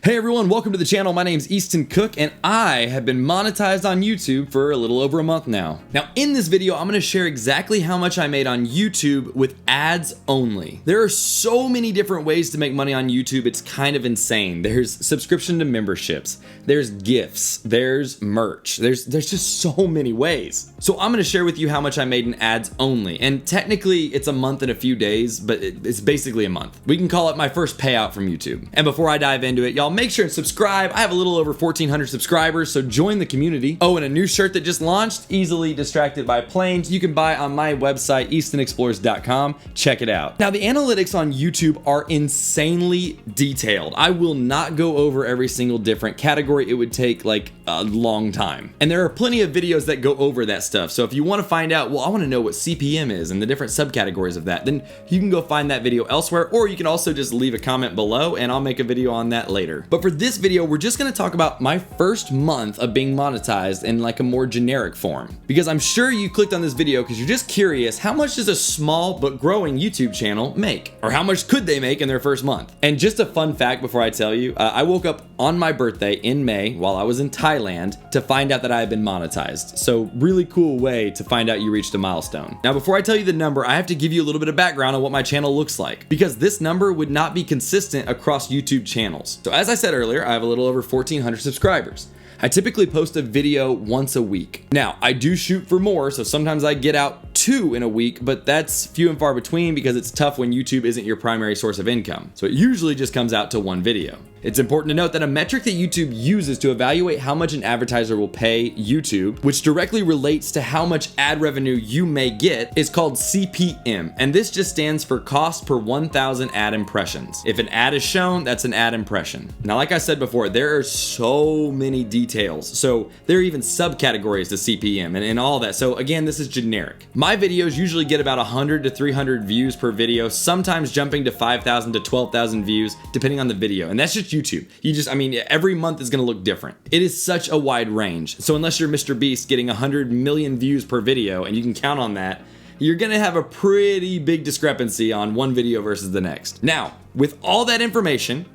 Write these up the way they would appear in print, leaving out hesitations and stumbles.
Hey everyone, welcome to the channel. My name's Easton Cook and I have been monetized on YouTube for a little over a month now. Now in this video, I'm gonna share exactly how much I made on YouTube with ads only. There are so many different ways to make money on YouTube, it's kind of insane. There's subscription to memberships, there's gifts, there's merch, there's just so many ways. So I'm gonna share with you how much I made in ads only. And technically it's a month and a few days, but it's basically a month. We can call it my first payout from YouTube. And before I dive into it, y'all make sure and subscribe. I have a little over 1,400 subscribers, so join the community. Oh, and a new shirt that just launched, Easily Distracted by Planes, you can buy on my website, eastonexplorers.com. Check it out. Now, the analytics on YouTube are insanely detailed. I will not go over every single different category. It would take like a long time. And there are plenty of videos that go over that stuff. So if you want to find out, well, I want to know what CPM is and the different subcategories of that, then you can go find that video elsewhere, or you can also just leave a comment below and I'll make a video on that later. But for this video, we're just gonna talk about my first month of being monetized in like a more generic form. Because I'm sure you clicked on this video because you're just curious, how much does a small but growing YouTube channel make? Or how much could they make in their first month? And just a fun fact before I tell you, I woke up on my birthday in May while I was in Thailand to find out that I had been monetized. So really cool way to find out you reached a milestone. Now, before I tell you the number, I have to give you a little bit of background on what my channel looks like, because this number would not be consistent across YouTube channels. So as I said earlier, I have a little over 1,400 subscribers. I typically post a video once a week. Now, I do shoot for more, so sometimes I get out 2 in a week, but that's few and far between because it's tough when YouTube isn't your primary source of income. So it usually just comes out to 1 video. It's important to note that a metric that YouTube uses to evaluate how much an advertiser will pay YouTube, which directly relates to how much ad revenue you may get, is called CPM. And this just stands for cost per 1,000 ad impressions. If an ad is shown, that's an ad impression. Now, like I said before, there are so many details. So there are even subcategories to CPM and all that. So again, this is generic. My videos usually get about 100 to 300 views per video, sometimes jumping to 5,000 to 12,000 views, depending on the video. And that's just YouTube. Every month is gonna look different. It is such a wide range. So unless you're Mr. Beast getting 100 million views per video, and you can count on that, you're gonna have a pretty big discrepancy on one video versus the next. Now, with all that information,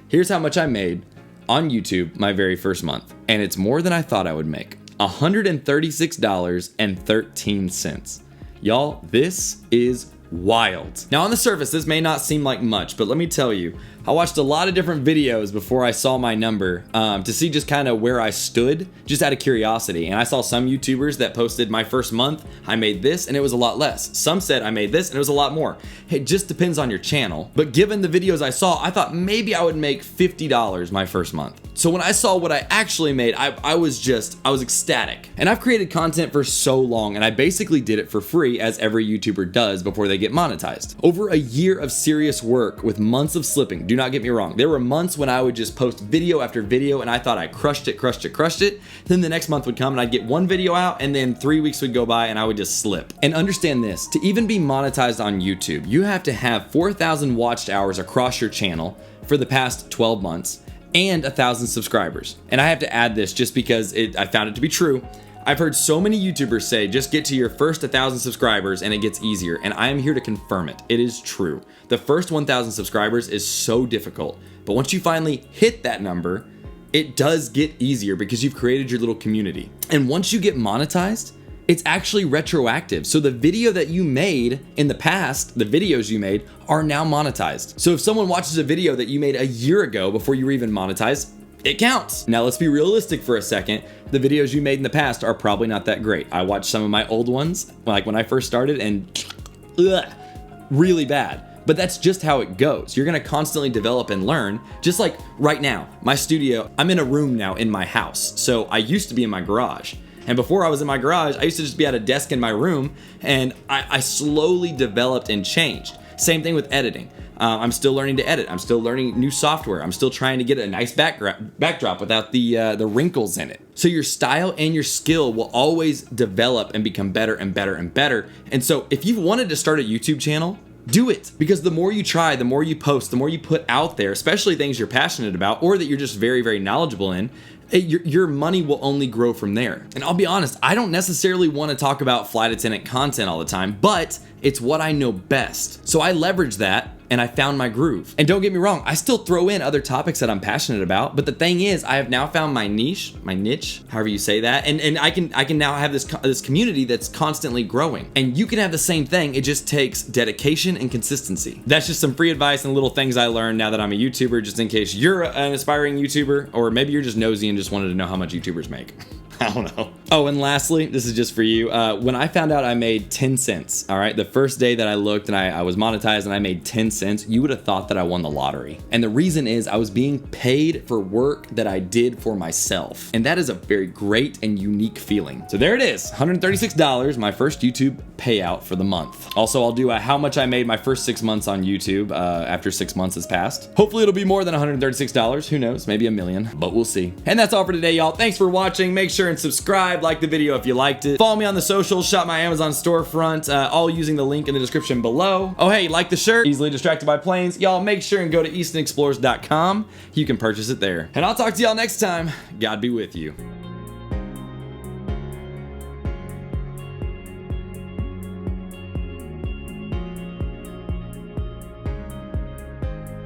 here's how much I made on YouTube my very first month. And it's more than I thought I would make. $136.13. Y'all, this is wild. Now on the surface, this may not seem like much, but let me tell you, I watched a lot of different videos before I saw my number to see just kind of where I stood, just out of curiosity. And I saw some YouTubers that posted my first month, I made this and it was a lot less. Some said I made this and it was a lot more. It just depends on your channel. But given the videos I saw, I thought maybe I would make $50 my first month. So when I saw what I actually made, I was ecstatic. And I've created content for so long and I basically did it for free, as every YouTuber does before they get monetized. Over a year of serious work with months of slipping. Do not get me wrong. There were months when I would just post video after video and I thought I crushed it. Then the next month would come and I'd get 1 video out and then 3 weeks would go by and I would just slip. And understand this, to even be monetized on YouTube, you have to have 4,000 watched hours across your channel for the past 12 months and 1,000 subscribers. And I have to add this just because I found it to be true. I've heard so many YouTubers say, just get to your first 1,000 subscribers and it gets easier, and I am here to confirm it. It is true. The first 1,000 subscribers is so difficult, but once you finally hit that number, it does get easier because you've created your little community. And once you get monetized, it's actually retroactive. So the video that you made in the past, the videos you made, are now monetized. So if someone watches a video that you made a year ago before you were even monetized, it counts. Now let's be realistic for a second. The videos you made in the past are probably not that great. I watched some of my old ones, like when I first started, and really bad. But that's just how it goes. You're gonna constantly develop and learn. Just like right now, my studio, I'm in a room now in my house. So I used to be in my garage. And before I was in my garage, I used to just be at a desk in my room, and I slowly developed and changed. Same thing with editing. I'm still learning to edit. I'm still learning new software. I'm still trying to get a nice backdrop without the wrinkles in it. So your style and your skill will always develop and become better and better and better. And so if you've wanted to start a YouTube channel, do it, because the more you try, the more you post, the more you put out there, especially things you're passionate about or that you're just very, very knowledgeable in, your money will only grow from there. And I'll be honest, I don't necessarily want to talk about flight attendant content all the time, but it's what I know best. So I leverage that and I found my groove. And don't get me wrong, I still throw in other topics that I'm passionate about, but the thing is, I have now found my niche, however you say that, and I can now have this community that's constantly growing. And you can have the same thing, it just takes dedication and consistency. That's just some free advice and little things I learned now that I'm a YouTuber, just in case you're an aspiring YouTuber, or maybe you're just nosy and just wanted to know how much YouTubers make. I don't know. Oh, and lastly, this is just for you. When I found out I made 10 cents, all right, the first day that I looked and I was monetized and I made 10 cents, you would have thought that I won the lottery. And the reason is I was being paid for work that I did for myself. And that is a very great and unique feeling. So there it is, $136, my first YouTube payout for the month. Also, I'll do a how much I made my first 6 months on YouTube after 6 months has passed. Hopefully it'll be more than $136. Who knows, maybe $1 million, but we'll see. And that's all for today, y'all. Thanks for watching. Make sure and subscribe, like the video if you liked it. Follow me on the socials, shop my Amazon storefront, all using the link in the description below. Oh, hey, like the shirt, Easily Distracted by Planes. Y'all make sure and go to eastonexplorers.com. You can purchase it there. And I'll talk to y'all next time. God be with you.